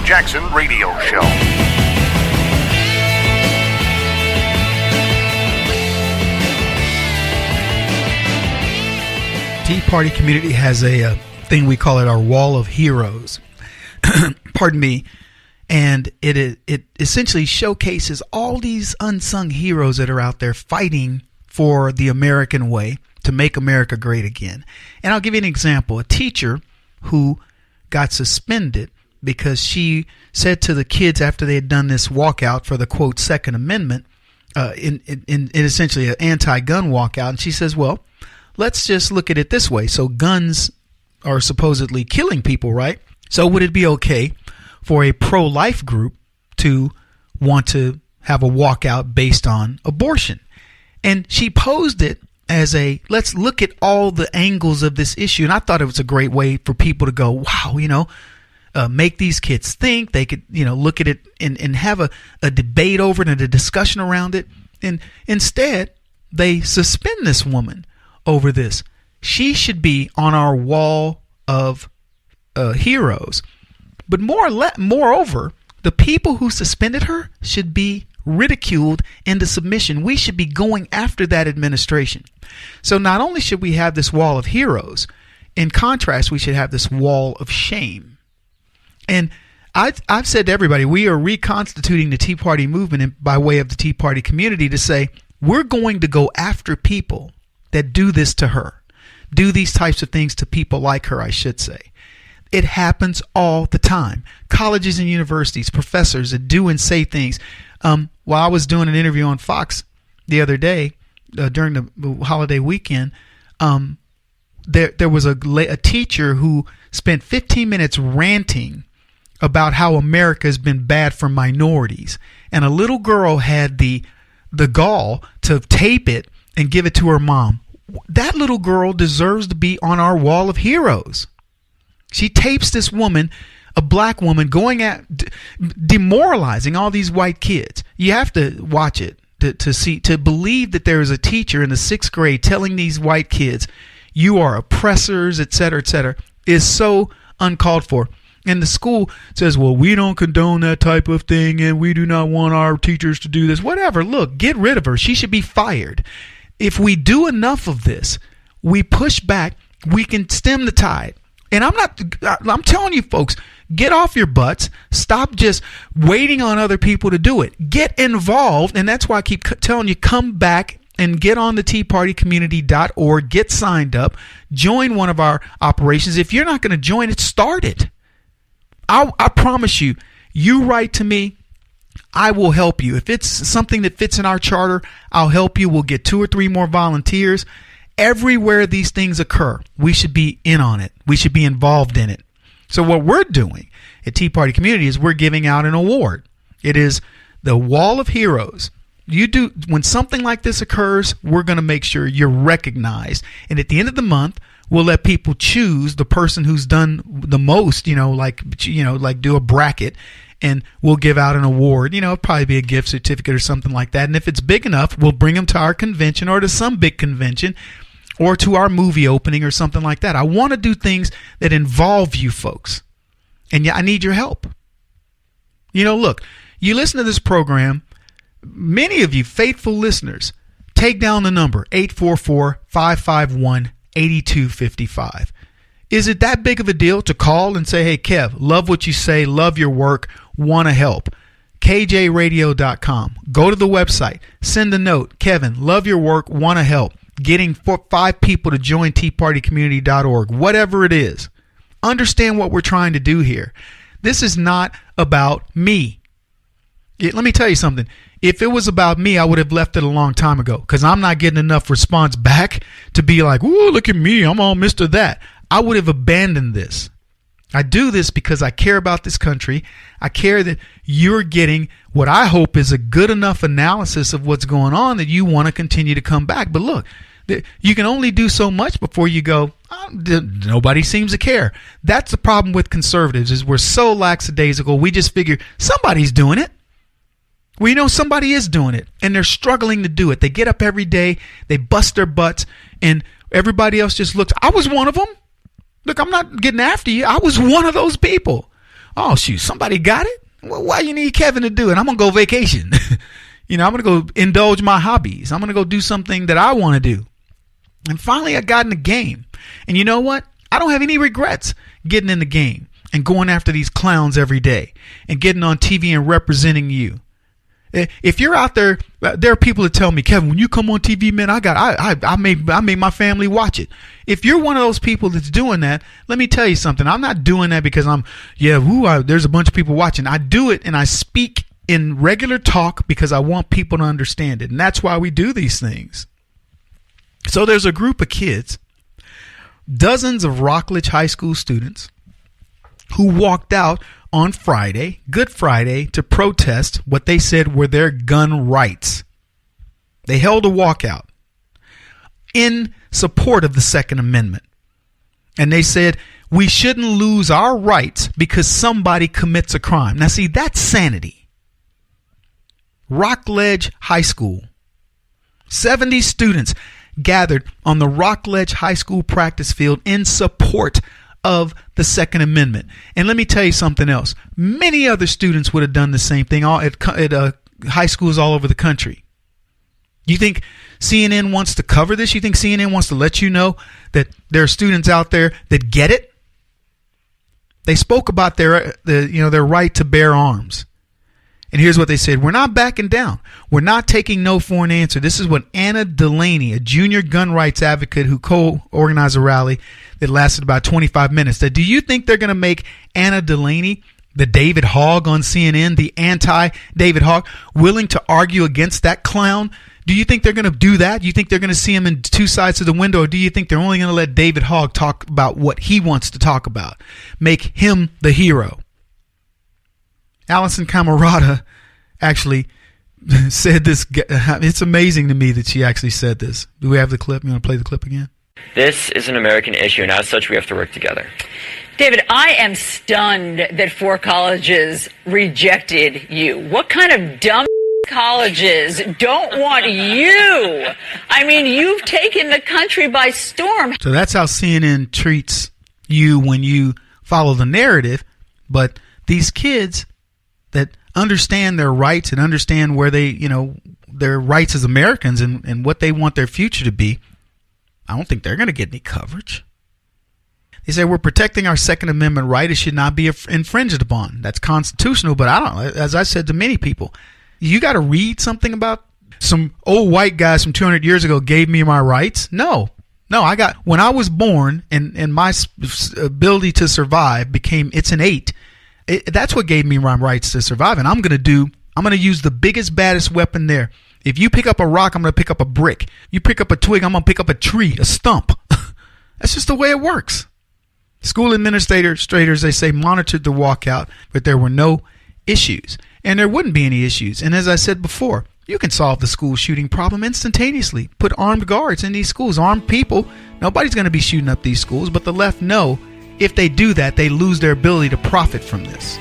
Jackson Radio Show. Tea Party community has a thing we call it our wall of heroes. Pardon me. And it essentially showcases all these unsung heroes that are out there fighting for the American way to make America great again. And I'll give you an example. A teacher who got suspended because she said to the kids after they had done this walkout for the, quote, Second Amendment, in essentially an anti-gun walkout, and she says, well, let's just look at it this way. So guns are supposedly killing people, right? So would it be okay for a pro-life group to want to have a walkout based on abortion? And she posed it as a, let's look at all the angles of this issue. And I thought it was a great way for people to go, wow, make these kids think. They could, look at it and have a debate over it and a discussion around it. And instead, they suspend this woman over this. She should be on our wall of heroes. But moreover, the people who suspended her should be ridiculed into submission. We should be going after that administration. So not only should we have this wall of heroes, in contrast, we should have this wall of shame. And I've said to everybody, we are reconstituting the Tea Party movement by way of the Tea Party community to say, we're going to go after people that do this to her, do these types of things to people like her, I should say. It happens all the time. Colleges and universities, professors that do and say things. While I was doing an interview on Fox the other day during the holiday weekend, there was a teacher who spent 15 minutes ranting about how America has been bad for minorities. And a little girl had the gall to tape it and give it to her mom. That little girl deserves to be on our wall of heroes. She tapes this woman, a black woman, going at demoralizing all these white kids. You have to watch it to believe that there is a teacher in the 6th grade telling these white kids, you are oppressors, et cetera, is so uncalled for. And the school says, well, we don't condone that type of thing and we do not want our teachers to do this. Whatever. Look, get rid of her. She should be fired. If we do enough of this, we push back, we can stem the tide. And I'm telling you folks, get off your butts. Stop just waiting on other people to do it. Get involved. And that's why I keep telling you, come back and get on the teapartycommunity.org. Get signed up. Join one of our operations. If you're not going to join it, start it. I promise you, you write to me, I will help you. If it's something that fits in our charter, I'll help you. We'll get 2 or 3 more volunteers. Everywhere these things occur, we should be in on it. We should be involved in it. So what we're doing at Tea Party Community is we're giving out an award. It is the Wall of Heroes. When something like this occurs, we're going to make sure you're recognized. And at the end of the month, we'll let people choose the person who's done the most, like do a bracket, and we'll give out an award. It'll probably be a gift certificate or something like that. And if it's big enough, we'll bring them to our convention or to some big convention or to our movie opening or something like that. I want to do things that involve you folks. And yeah, I need your help. Look, you listen to this program, many of you faithful listeners, take down the number 844-551-8255. Is it that big of a deal to call and say, hey, Kev, love what you say, love your work, want to help? KJRadio.com. Go to the website, send a note. Kevin, love your work, want to help. Getting 5 people to join teapartycommunity.org, whatever it is. Understand what we're trying to do here. This is not about me. Let me tell you something. If it was about me, I would have left it a long time ago because I'm not getting enough response back to be like, ooh, look at me, I'm all Mr. That. I would have abandoned this. I do this because I care about this country. I care that you're getting what I hope is a good enough analysis of what's going on that you want to continue to come back. But look, you can only do so much before you go, oh, nobody seems to care. That's the problem with conservatives is we're so lackadaisical. We just figure somebody's doing it. We know somebody is doing it, and they're struggling to do it. They get up every day, they bust their butts, and everybody else just looks. I was one of them. Look, I'm not getting after you. I was one of those people. Oh, shoot, somebody got it? Well, why you need Kevin to do it? I'm going to go vacation. I'm going to go indulge my hobbies. I'm going to go do something that I want to do. And finally, I got in the game. And you know what? I don't have any regrets getting in the game and going after these clowns every day and getting on TV and representing you. If you're out there, there are people that tell me, Kevin, when you come on TV, man, I made my family watch it. If you're one of those people that's doing that, let me tell you something. I'm not doing that because there's a bunch of people watching. I do it and I speak in regular talk because I want people to understand it. And that's why we do these things. So there's a group of kids, dozens of Rockledge High School students, who walked out on Friday, Good Friday, to protest what they said were their gun rights. They held a walkout in support of the Second Amendment. And they said, we shouldn't lose our rights because somebody commits a crime. Now, see, that's sanity. Rockledge High School, 70 students gathered on the Rockledge High School practice field in support of the Second Amendment. And let me tell you something else. Many other students would have done the same thing at high schools all over the country. You think CNN wants to cover this? You think CNN wants to let you know that there are students out there that get it? They spoke about their right to bear arms. And here's what they said. We're not backing down. We're not taking no for an answer. This is what Anna Delaney, a junior gun rights advocate who co-organized a rally that lasted about 25 minutes. Do you think they're going to make Anna Delaney, the David Hogg on CNN, the anti-David Hogg, willing to argue against that clown? Do you think they're going to do that? Do you think they're going to see him in two sides of the window? Or do you think they're only going to let David Hogg talk about what he wants to talk about? Make him the hero. Allison Camerata actually said this. It's amazing to me that she actually said this. Do we have the clip? You want to play the clip again? This is an American issue, and as such, we have to work together. David, I am stunned that 4 colleges rejected you. What kind of dumb colleges don't want you? I mean, you've taken the country by storm. So that's how CNN treats you when you follow the narrative. But these kids that understand their rights and understand where they, their rights as Americans and what they want their future to be, I don't think they're going to get any coverage. They say we're protecting our Second Amendment right. It should not be infringed upon. That's constitutional, but I don't. As I said to many people, you got to read something about some old white guys from 200 years ago gave me my rights. No, when I was born and my ability to survive became, it's an 8. That's what gave me my rights to survive. And I'm going to use the biggest, baddest weapon there. If you pick up a rock, I'm going to pick up a brick. You pick up a twig, I'm going to pick up a tree, a stump. That's just the way it works. School administrators, they say, monitored the walkout, but there were no issues. And there wouldn't be any issues. And as I said before, you can solve the school shooting problem instantaneously. Put armed guards in these schools, armed people. Nobody's going to be shooting up these schools, but the left know if they do that, they lose their ability to profit from this.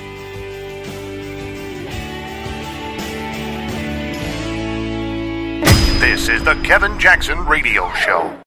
This is the Kevin Jackson Radio Show.